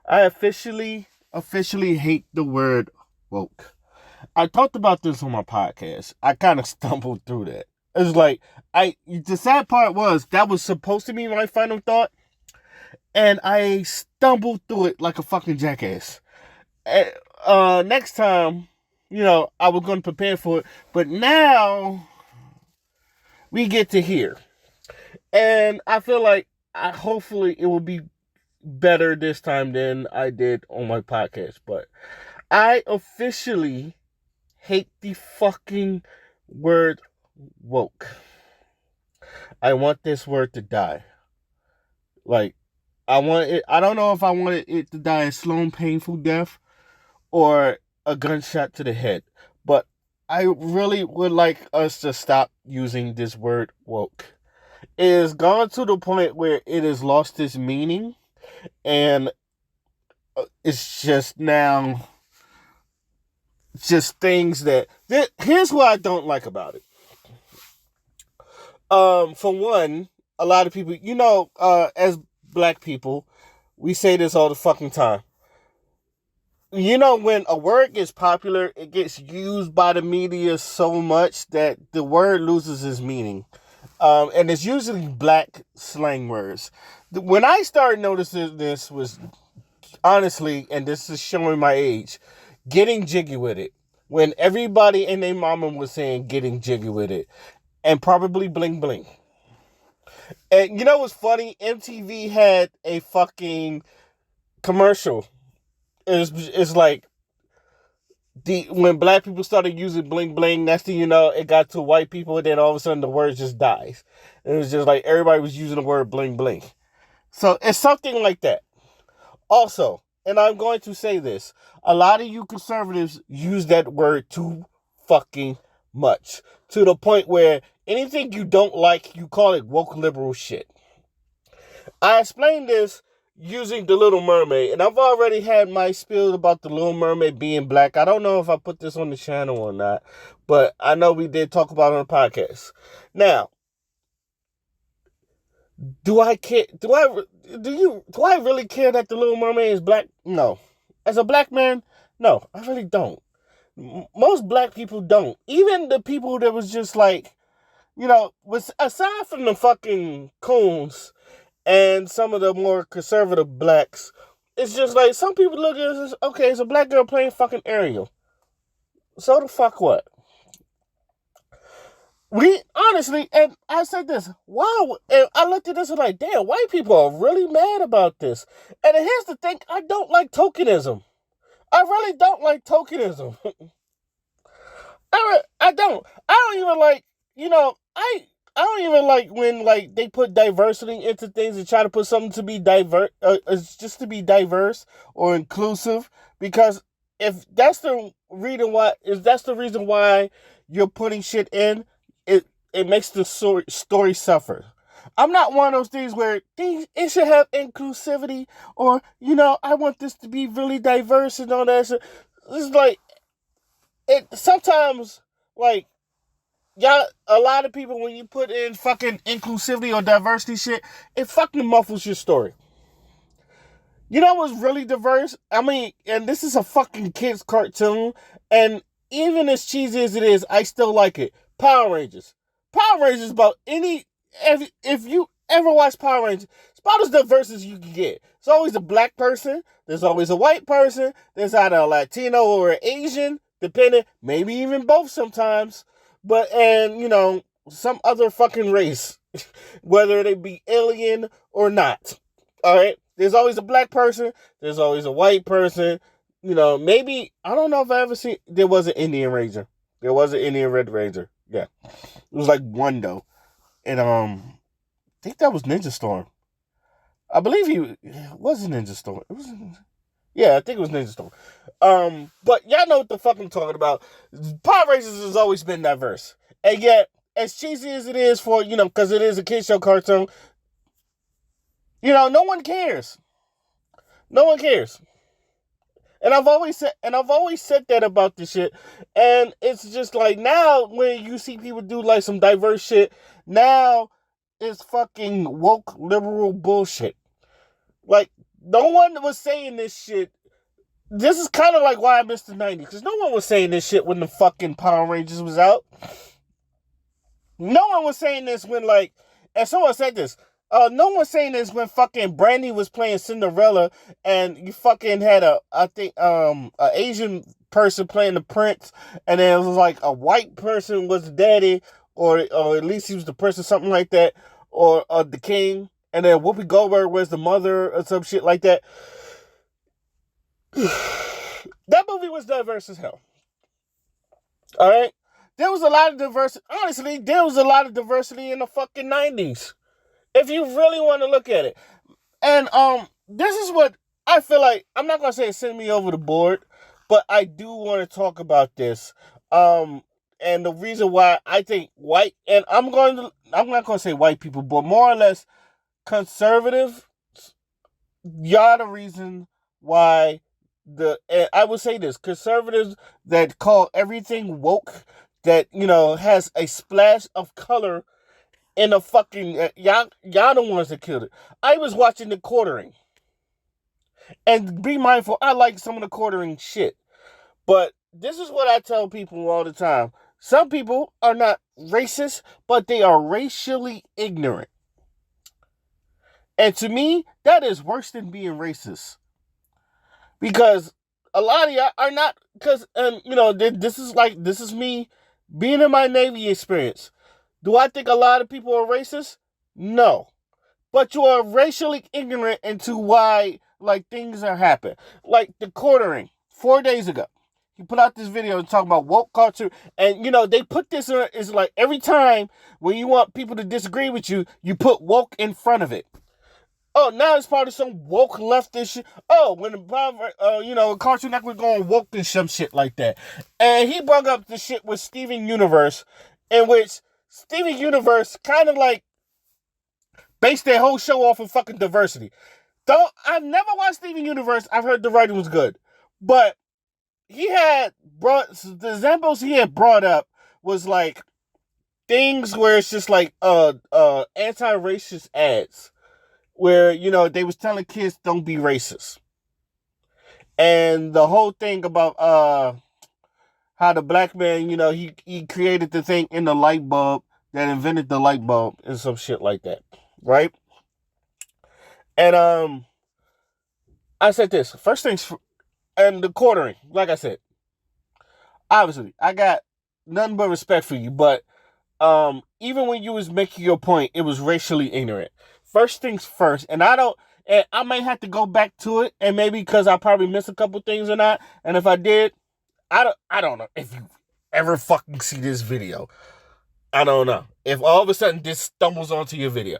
I officially hate the word woke. I talked about this on my podcast. I kind of stumbled through that. It's like the sad part was that was supposed to be my final thought, and I stumbled through it like a fucking jackass. Next time, I was going to prepare for it, but now we get to hear, and I feel like hopefully it will be better this time than I did on my podcast. But I officially hate the fucking word woke. I want this word to die. Like, I want it. I don't know if I want it to die a slow and painful death or a gunshot to the head, but I really would like us to stop using this word woke. It has gone to the point where it has lost its meaning, and it's just now just things that. Here's what I don't like about it. For one, a lot of people, as black people, we say this all the fucking time. When a word gets popular, it gets used by the media so much that the word loses its meaning. And it's usually black slang words. When I started noticing this was honestly, and this is showing my age, getting jiggy with it. When everybody and their mama was saying getting jiggy with it. And probably bling bling. And you know what's funny? MTV had a fucking commercial. It's like when black people started using bling bling, next thing you know, it got to white people, and then all of a sudden the word just dies. It was just like everybody was using the word bling bling. So it's something like that. Also, and I'm going to say this, a lot of you conservatives use that word too fucking much. To the point where anything you don't like, you call it woke liberal shit. I explained this using The Little Mermaid, and I've already had my spiel about The Little Mermaid being black. I don't know if I put this on the channel or not, but I know we did talk about it on the podcast. Now, do I care? Do I really care that The Little Mermaid is black? No. As a black man, no, I really don't. Most black people don't. Even the people that was just like, was aside from the fucking coons and some of the more conservative blacks, it's just like some people look at it as, okay, it's a black girl playing fucking Ariel. So the fuck what? We honestly, and I said this, wow, and I looked at this and like, damn, white people are really mad about this. And here's the thing, I don't like tokenism. I really don't like tokenism. I don't. I don't even like, I don't even like when like they put diversity into things and try to put something to be just to be diverse or inclusive. Because if that's the reason why you're putting shit in, it makes the story suffer. I'm not one of those things where it should have inclusivity or I want this to be really diverse and all that. It's like it sometimes like y'all, a lot of people, when you put in fucking inclusivity or diversity shit, it fucking muffles your story. You know what's really diverse? I mean, and this is a fucking kid's cartoon, and even as cheesy as it is, I still like it. Power Rangers. Power Rangers about if you ever watch Power Rangers, it's about as diverse as you can get. There's always a black person, there's always a white person, there's either a Latino or an Asian, depending, maybe even both sometimes. But, and, some other fucking race, whether they be alien or not. All right? There's always a black person. There's always a white person. Maybe, I don't know if I ever seen, there was an Indian Ranger. There was an Indian Red Ranger. Yeah. It was like one, though. And, I think that was Ninja Storm. I believe he was Ninja Storm. Yeah, I think it was Ninja Storm. But y'all know what the fuck I'm talking about. Power Rangers has always been diverse. And yet, as cheesy as it is for, because it is a kid show cartoon, no one cares. No one cares. And I've always said that about this shit. And it's just like now when you see people do like some diverse shit, now it's fucking woke liberal bullshit. Like, no one was saying this shit. This is kind of like why I missed the 90s, because no one was saying this shit when the fucking Power Rangers was out. No one was saying this when, like, and someone said this. No one was saying this when fucking Brandy was playing Cinderella, and you fucking had a Asian person playing the prince, and then it was like a white person was the daddy, or at least he was the prince or something like that, or the king, and then Whoopi Goldberg was the mother or some shit like that. That movie was diverse as hell. All right? There was a lot of diversity. Honestly, there was a lot of diversity in the fucking 90s. If you really want to look at it. And this is what I feel like. I'm not going to say send me over the board, but I do want to talk about this. And the reason why I think white, and I'm not going to say white people, but more or less conservative, y'all the reason why I would say this, conservatives that call everything woke, that, has a splash of color in a fucking, y'all the ones that killed it. I was watching The Quartering, and be mindful, I like some of the Quartering shit, but this is what I tell people all the time. Some people are not racist, but they are racially ignorant. And to me, that is worse than being racist. Because a lot of y'all are not, because, this is me being in my Navy experience. Do I think a lot of people are racist? No. But you are racially ignorant into why, things are happening. Like The Quartering, 4 days ago. He put out this video and talking about woke culture. And, they put this in, it's like every time when you want people to disagree with you, you put woke in front of it. Oh, now it's part of some woke leftist shit. Oh, when the Cartoon Network going woke and some shit like that. And he brought up the shit with Steven Universe, in which Steven Universe kind of based their whole show off of fucking diversity. I've never watched Steven Universe. I've heard the writing was good. But the examples he had brought up was things where it's just anti-racist ads. Where, they was telling kids don't be racist. And the whole thing about how the black man, he created the thing in the light bulb that invented the light bulb and some shit like that. Right? And I said this. First things, and The Quartering, like I said, obviously, I got nothing but respect for you, but even when you was making your point, it was racially ignorant. First things first, and I might have to go back to it, and maybe because I probably missed a couple things or not, and if I did, I don't know if you ever fucking see this video. I don't know. If all of a sudden this stumbles onto your video,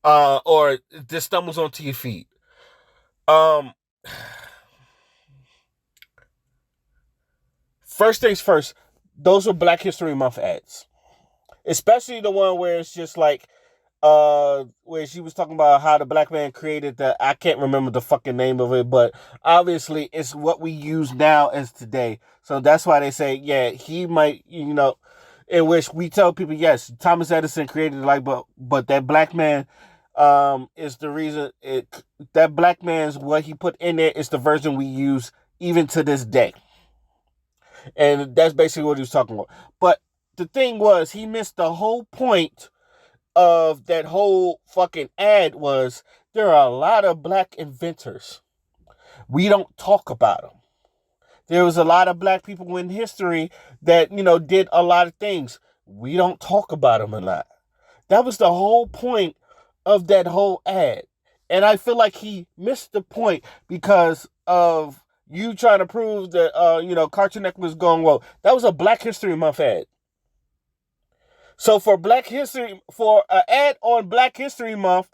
or this stumbles onto your feed. First things first, those were Black History Month ads. Especially the one where it's just where she was talking about how the black man created I can't remember the fucking name of it, but obviously it's what we use now as today. So that's why they say, yeah, he might, in which we tell people, yes, Thomas Edison created the light bulb, but that black man is the reason that black man's what he put in there is the version we use even to this day. And that's basically what he was talking about. But the thing was, he missed the whole point of that whole fucking ad. Was there are a lot of black inventors. We don't talk about them. There was a lot of black people in history that, did a lot of things. We don't talk about them a lot. That was the whole point of that whole ad. And I feel like he missed the point because of you trying to prove that, Cartoon Network was going well. That was a Black History Month ad. So for an ad on Black History Month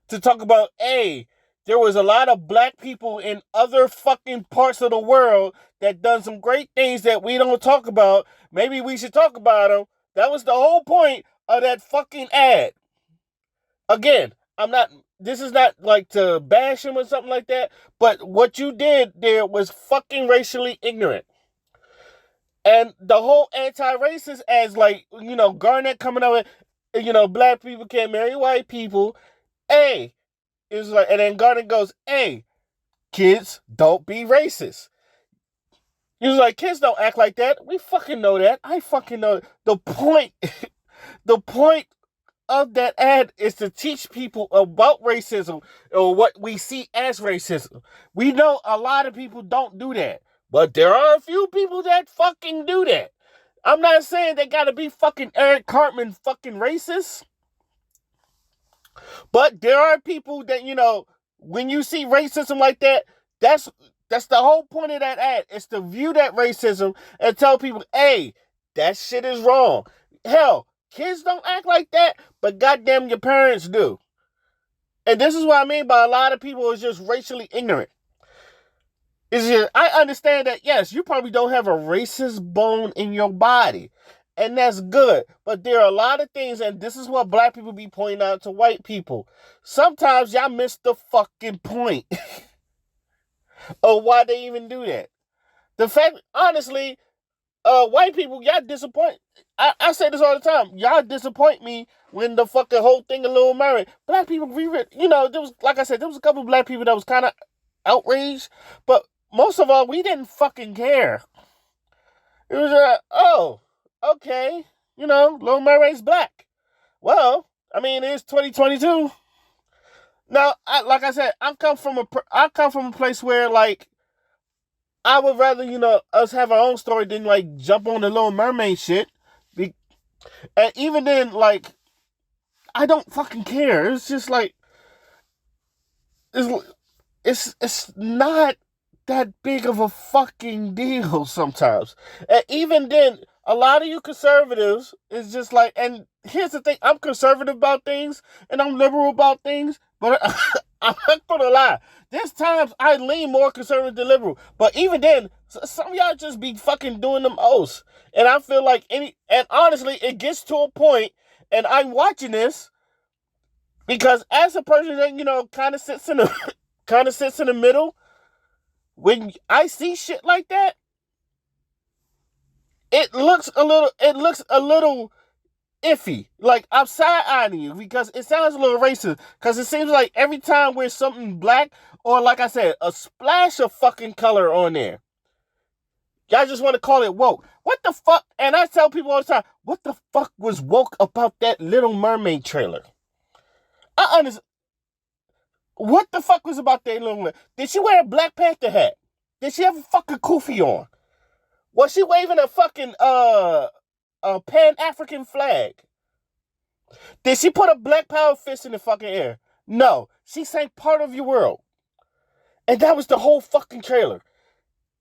to talk about, hey, there was a lot of black people in other fucking parts of the world that done some great things that we don't talk about. Maybe we should talk about them. That was the whole point of that fucking ad. Again, this is not to bash him or something like that, but what you did there was fucking racially ignorant. And the whole anti-racist as Garnett coming up with, black people can't marry white people. Hey, it's and then Garnett goes, hey, kids, don't be racist. He was like, kids don't act like that. We fucking know that. I fucking know. The point, the point of that ad is to teach people about racism or what we see as racism. We know a lot of people don't do that, but there are a few people that fucking do that. I'm not saying they gotta be fucking Eric Cartman fucking racist, but there are people that, when you see racism like that, that's the whole point of that ad. Is to view that racism and tell people, hey, that shit is wrong. Hell, kids don't act like that, but goddamn your parents do. And this is what I mean by a lot of people is just racially ignorant. I understand that, yes, you probably don't have a racist bone in your body. And that's good. But there are a lot of things, and this is what black people be pointing out to white people. Sometimes y'all miss the fucking point of why they even do that. The fact, honestly, white people, y'all disappoint. I say this all the time. Y'all disappoint me when the fucking whole thing of Little Mermaid. Black people, there was, like I said, there was a couple of black people that was kind of outraged. But most of all, we didn't fucking care. It was oh, okay, Little Mermaid's black. Well, I mean, it's 2022. Now, like I said, I come from a place where, like, I would rather, us have our own story than, like, jump on the Little Mermaid shit. And even then, like, I don't fucking care. It's just like, it's not that big of a fucking deal sometimes. And even then, a lot of you conservatives is just like, and here's the thing, I'm conservative about things and I'm liberal about things, but I'm not gonna lie. There's times I lean more conservative than liberal, but even then, some of y'all just be fucking doing them oaths. And I feel like and honestly, it gets to a point, and I'm watching this because as a person that, kind of sits in the middle, when I see shit like that, it looks a little iffy. Like, I'm side-eyeing you because it sounds a little racist. Because it seems like every time there's something black, or like I said, a splash of fucking color on there, y'all just want to call it woke. What the fuck? And I tell people all the time, what the fuck was woke about that Little Mermaid trailer? I understand. What the fuck was about that Little Mermaid? Did she wear a Black Panther hat? Did she have a fucking kufi on? Was she waving a fucking a Pan-African flag? Did she put a Black Power fist in the fucking air? No. She sang Part of Your World. And that was the whole fucking trailer.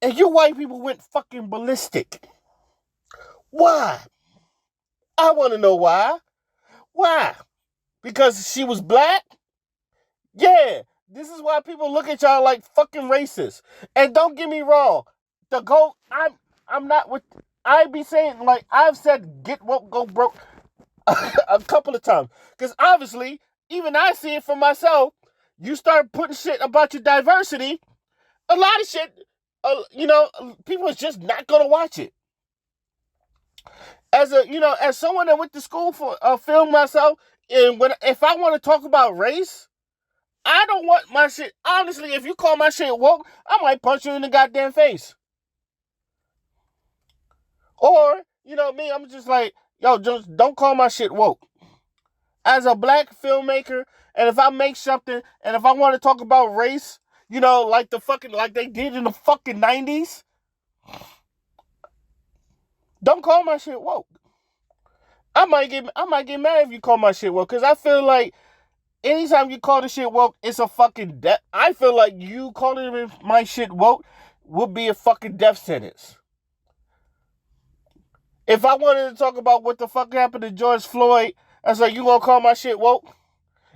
And you white people went fucking ballistic. Why? I want to know why. Why? Because she was black? Yeah. This is why people look at y'all like fucking racist. And don't get me wrong. I'm not with, I be saying, like, I've said get woke, go broke a couple of times. Because obviously, even I see it for myself. You start putting shit about your diversity, a lot of shit, people is just not going to watch it. As someone that went to school for film myself, and if I want to talk about race, I don't want my shit, honestly, if you call my shit woke, I might punch you in the goddamn face. Or, me, I'm just like, yo, just don't call my shit woke. As a black filmmaker, and if I make something, and if I want to talk about race, like they did in the fucking 90s, don't call my shit woke. I might get mad if you call my shit woke, because I feel like anytime you call the shit woke, it's a fucking death. I feel like you calling my shit woke would be a fucking death sentence. If I wanted to talk about what the fuck happened to George Floyd, I was like, you gonna call my shit woke?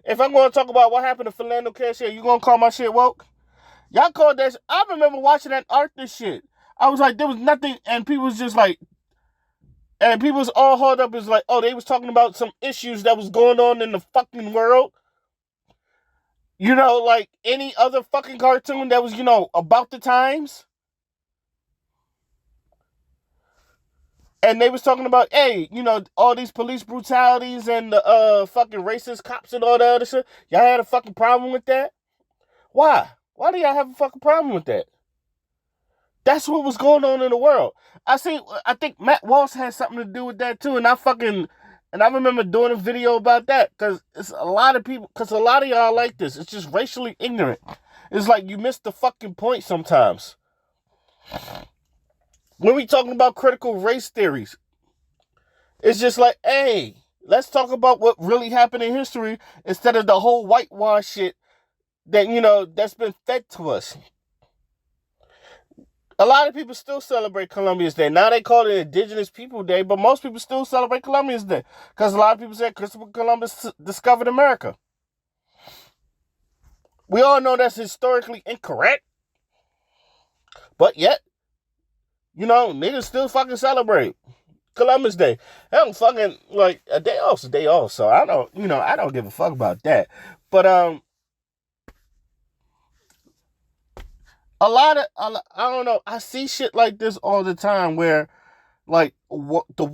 If I'm gonna talk about what happened to Philando Castile, you gonna call my shit woke? Y'all called that I remember watching that Arthur shit. I was like, there was nothing, and people was just like, and people was all hauled up as like, oh, they was talking about some issues that was going on in the fucking world. Like any other fucking cartoon that was, about the times. And they was talking about, hey, all these police brutalities and the fucking racist cops and all that other shit. Y'all had a fucking problem with that? Why? Why do y'all have a fucking problem with that? That's what was going on in the world. I think Matt Walsh had something to do with that too, and I remember doing a video about that because it's a lot of people, because a lot of y'all like this. It's just racially ignorant. It's like you miss the fucking point sometimes. When we talking about critical race theories, it's just like, hey, let's talk about what really happened in history instead of the whole whitewash shit that, that's been fed to us. A lot of people still celebrate Columbus Day. Now they call it Indigenous People Day, but most people still celebrate Columbus Day because a lot of people say Christopher Columbus discovered America. We all know that's historically incorrect, but yet, niggas still fucking celebrate Columbus Day. Hell, fucking, like, a day off's a day off, so I don't give a fuck about that. But, I don't know, I see shit like this all the time where, like, the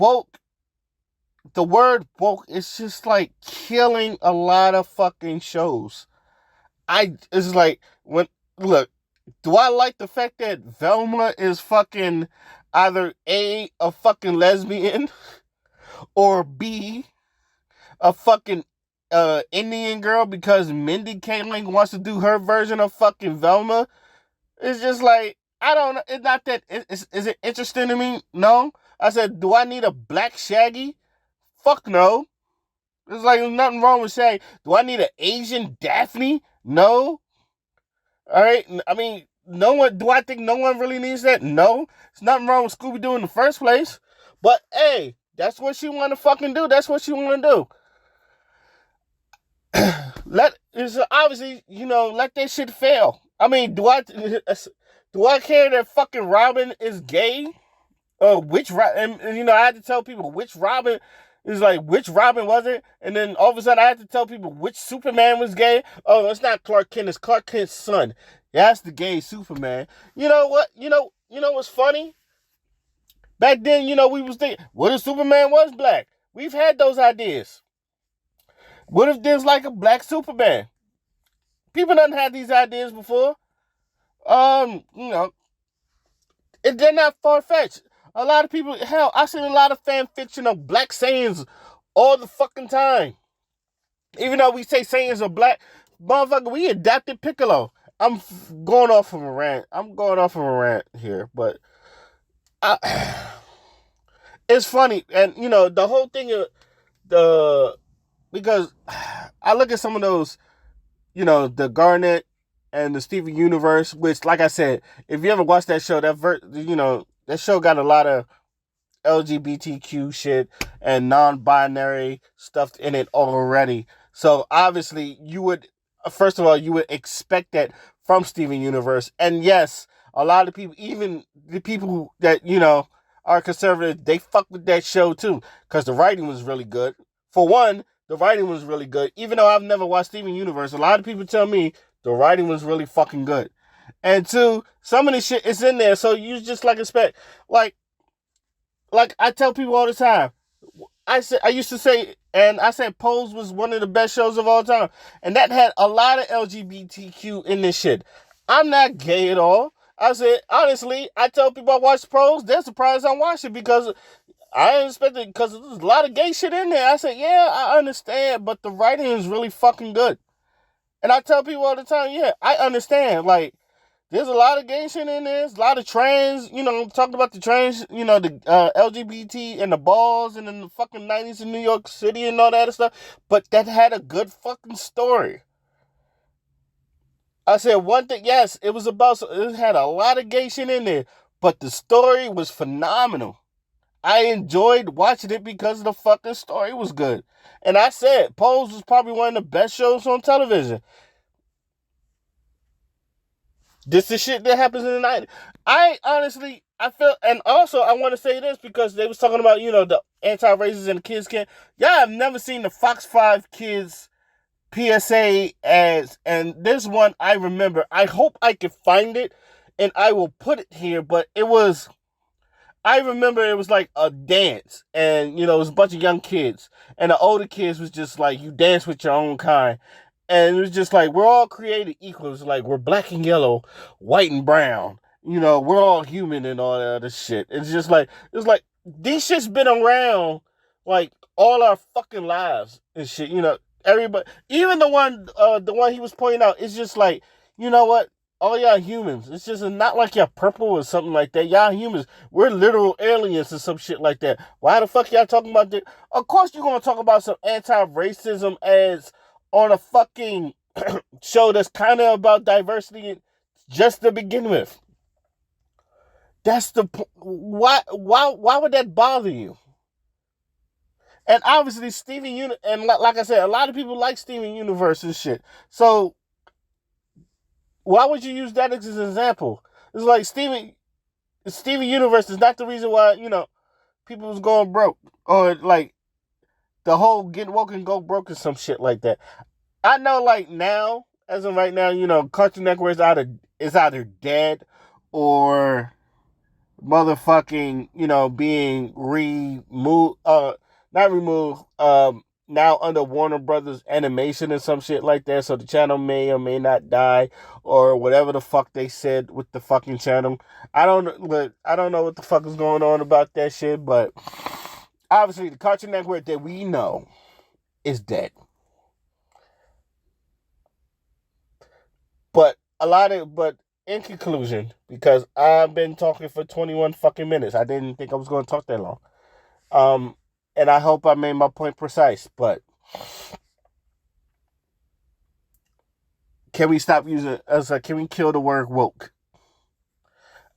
word woke is just, like, killing a lot of fucking shows. It's like, look, do I like the fact that Velma is fucking either A, a fucking lesbian, or B, a fucking Indian girl because Mindy Kaling wants to do her version of fucking Velma? It's just like, I don't know. It's not that. Is it interesting to me? No. I said, do I need a black Shaggy? Fuck no. It's like, there's nothing wrong with Shaggy. Do I need an Asian Daphne? No. All right. I mean, do I think no one really needs that? No. There's nothing wrong with Scooby-Doo in the first place. But, hey, that's what she want to fucking do. That's what she want to do. Obviously, let that shit fail. I mean, do I care that fucking Robin is gay? Which Robin? And I had to tell people which Robin is, like, which Robin was it? And then all of a sudden I had to tell people which Superman was gay. Oh, it's not Clark Kent, it's Clark Kent's son. That's the gay Superman. You know what? You know what's funny? Back then, we was thinking, what if Superman was black? We've had those ideas. What if there's like a black Superman? People done had these ideas before. They're not far-fetched. A lot of people, hell, I seen a lot of fan fiction of black Saiyans all the fucking time. Even though we say Saiyans are black, motherfucker, we adapted Piccolo. I'm going off of a rant. Here, but it's funny. And, the whole thing of because I look at some of those, the Garnet and the Steven Universe, which, like I said, if you ever watched that show, that show got a lot of LGBTQ shit and non-binary stuff in it already. So obviously, first of all, you would expect that from Steven Universe. And yes, a lot of people, even the people that, are conservative, they fuck with that show too, because the writing was really good. For one, the writing was really good. Even though I've never watched Steven Universe, a lot of people tell me the writing was really fucking good. And two, some of this shit is in there, so you just expect, like I tell people all the time. I used to say, and I said Pose was one of the best shows of all time, and that had a lot of LGBTQ in this shit. I'm not gay at all. I said, honestly, I tell people I watch Pose, they're surprised I watch it because I didn't expect it, because there's a lot of gay shit in there. I said, yeah, I understand, but the writing is really fucking good. And I tell people all the time, yeah, I understand. Like, there's a lot of gay shit in there. There's a lot of trans, talking about the trans, the LGBT and the balls and in the fucking 90s in New York City and all that other stuff. But that had a good fucking story. I said one thing, yes, it had a lot of gay shit in there, but the story was phenomenal. I enjoyed watching it because the fucking story was good. And I said, Pose was probably one of the best shows on television. This is shit that happens in the night. I feel, and also I want to say this because they was talking about, the anti-racists and the kids can't. Yeah, I've never seen the Fox 5 Kids PSA and this one I remember. I hope I can find it and I will put it here, but I remember it was like a dance, and it was a bunch of young kids, and the older kids was just like, you dance with your own kind. And it was just like, we're all created equal. It's like, we're black and yellow, white and brown. You know, we're all human and all that other shit. It's just like, it's like, these shit's been around, like, all our fucking lives and shit. You know, everybody, even the one he was pointing out, it's just like, you know what? All y'all humans. It's just not like y'all purple or something like that. Y'all humans. We're literal aliens or some shit like that. Why the fuck y'all talking about that? Of course you're going to talk about some anti-racism as on a fucking show that's kind of about diversity just to begin with. That's the why would that bother you? And obviously Steven Universe, and like I said, a lot of people like Steven Universe and shit. So why would you use that as an example? It's like Steven Universe is not the reason why, you know, people was going broke. Or like the whole get woke and go broke or some shit like that. I know like now, as of right now, you know, Cartoon Network is either dead or motherfucking, you know, being removed, not removed, now under Warner Brothers Animation and some shit like that. So the channel may or may not die, or whatever the fuck they said with the fucking channel. I don't know what the fuck is going on about that shit, but obviously the Cartoon Network that we know is dead. But in conclusion, because I've been talking for 21 fucking minutes, I didn't think I was going to talk that long. And I hope I made my point precise, but can we stop using, can we kill the word woke?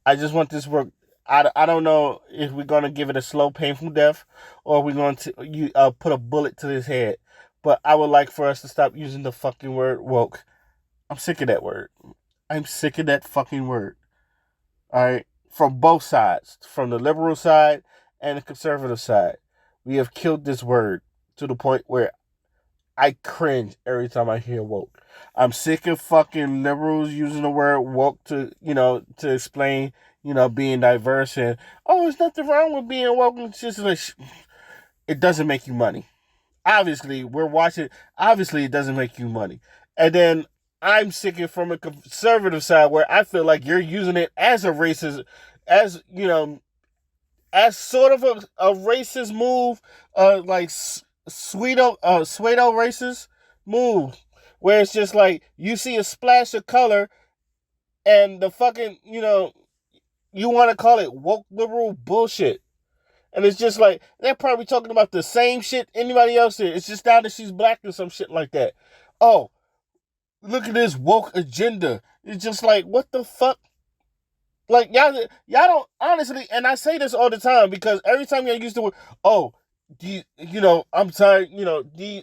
I just want this word, I don't know if we're going to give it a slow, painful death, or we're going to put a bullet to his head, but I would like for us to stop using the fucking word woke. I'm sick of that word. I'm sick of that fucking word. All right? From both sides, from the liberal side and the conservative side. We have killed this word to the point where I cringe every time I hear woke. I'm sick of fucking liberals using the word woke to, you know, to explain, you know, being diverse and, oh, there's nothing wrong with being woke. It's just like, it doesn't make you money. Obviously, it doesn't make you money. And then I'm sick of from a conservative side where I feel like you're using it as a racist, as, you know, as sort of a racist move, like pseudo racist move, where it's just like you see a splash of color, and the fucking, you know, you want to call it woke liberal bullshit, and it's just like they're probably talking about the same shit anybody else is. It's just now that she's black or some shit like that. Oh, look at this woke agenda. It's just like, what the fuck? Like, y'all don't, honestly, and I say this all the time because every time y'all use the word, oh, you know, I'm sorry, you know,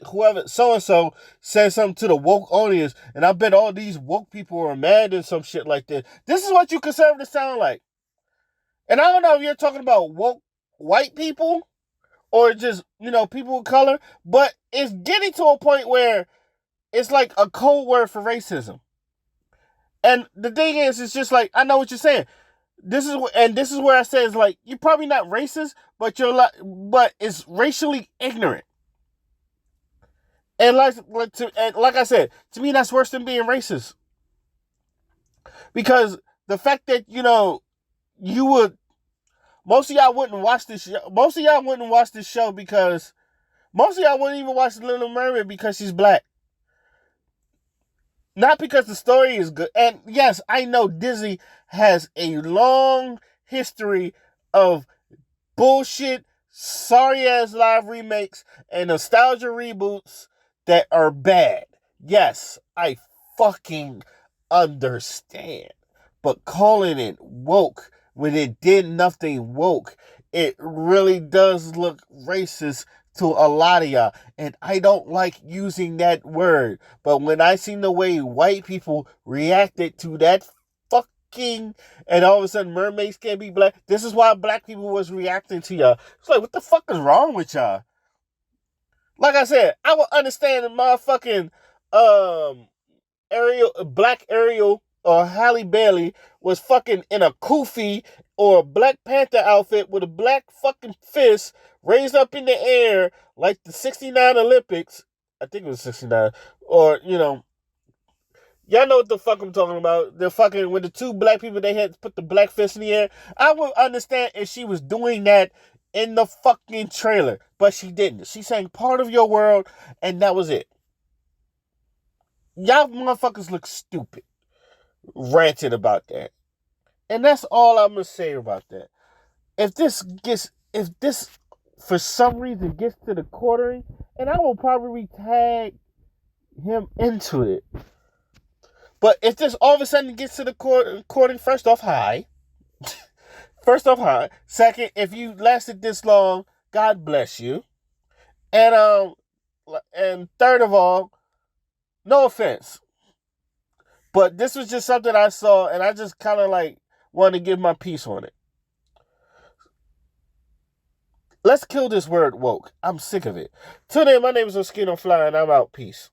whoever, so-and-so said something to the woke audience, and I bet all these woke people are mad and some shit like that. This is what you conservatives sound like. And I don't know if you're talking about woke white people or just, you know, people of color, but it's getting to a point where it's like a code word for racism. And the thing is, it's just like, I know what you're saying. This is where I say it's like, you're probably not racist, but but it's racially ignorant. And like I said, to me that's worse than being racist. Because the fact that, you know, most of y'all wouldn't watch this show. Most of y'all wouldn't watch this show because most of y'all wouldn't even watch Little Mermaid because she's black. Not because the story is good. And yes, I know Disney has a long history of bullshit, sorry-ass live remakes and nostalgia reboots that are bad. Yes, I fucking understand. But calling it woke when it did nothing woke, it really does look racist to a lot of y'all. And I don't like using that word. But when I seen the way white people reacted to that fucking, and all of a sudden mermaids can't be black, this is why black people was reacting to y'all. It's like, what the fuck is wrong with y'all? Like I said, I would understand the motherfucking Black Ariel or Halle Bailey was fucking in a Kofi or a Black Panther outfit with a black fucking fist raised up in the air like the 69 Olympics. I think it was 69. Or, y'all know what the fuck I'm talking about. The fucking, with the two black people, they had to put the black fist in the air. I would understand if she was doing that in the fucking trailer, but she didn't. She sang Part of Your World, and that was it. Y'all motherfuckers look stupid ranting about that. And that's all I'm gonna say about that. If this for some reason gets to the quartering, and I will probably tag him into it. But if this all of a sudden gets to the quartering, first off, hi. Second, if you lasted this long, God bless you. And third of all, no offense, but this was just something I saw, and I just kind of like wanted to give my piece on it. Let's kill this word woke. I'm sick of it. Today, my name is Oskino Fly, and I'm out. Peace.